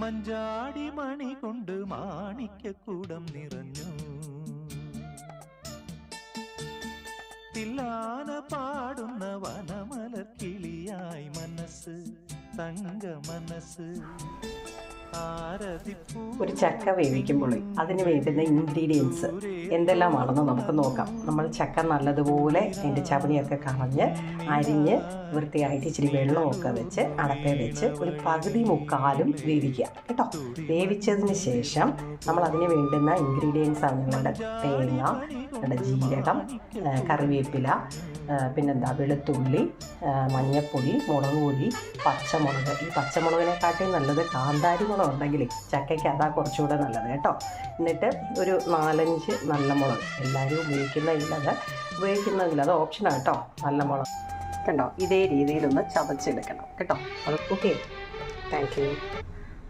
മഞ്ചാടി മണി കൊണ്ട് മാണിക്യക്കൂടം നിറഞ്ഞു. തില്ലാന പാടുന്ന വനമലർ കിളിയായി മനസ്സ്, തങ്ക മനസ്സ്. ഒരു ചക്ക വേവിക്കുമ്പോൾ അതിന് വേണ്ടുന്ന ഇൻഗ്രീഡിയൻസ് എന്തെല്ലാമാണെന്ന് നമുക്ക് നോക്കാം. നമ്മൾ ചക്ക നല്ലതുപോലെ അതിൻ്റെ ചവണിയൊക്കെ കളഞ്ഞ് അരിഞ്ഞ് വൃത്തിയായിട്ട് ഇച്ചിരി വെള്ളമൊക്കെ വെച്ച് അടപ്പേ വെച്ച് ഒരു പകുതി മുക്കാലും വേവിക്കുക കേട്ടോ. വേവിച്ചതിന് ശേഷം നമ്മൾ അതിന് വേണ്ടുന്ന ഇൻഗ്രീഡിയൻസ് ആണ് നിങ്ങളുടെ തേങ്ങ, നിങ്ങളുടെ ജീരകം, കറിവേപ്പില, പിന്നെന്താ വെളുത്തുള്ളി, മഞ്ഞൾപ്പൊടി, മുളക് പൊടി, പച്ചമുളക്. ഈ പച്ചമുളകിനെക്കാട്ടും നല്ലത് കാന്താരി മുളക് ഉണ്ടെങ്കിൽ ചക്കയ്ക്ക് അതാ കുറച്ചുകൂടെ നല്ലത് കേട്ടോ. എന്നിട്ട് ഒരു 4-5 നല്ല മുളക്, എല്ലാവരും ഉപയോഗിക്കുന്നില്ല, അത് ഓപ്ഷനാണ് കേട്ടോ. നല്ല മുളക് കണ്ടോ, ഇതേ രീതിയിലൊന്ന് ചതച്ചെടുക്കണം കേട്ടോ. അത് ഓക്കെ. Thank you.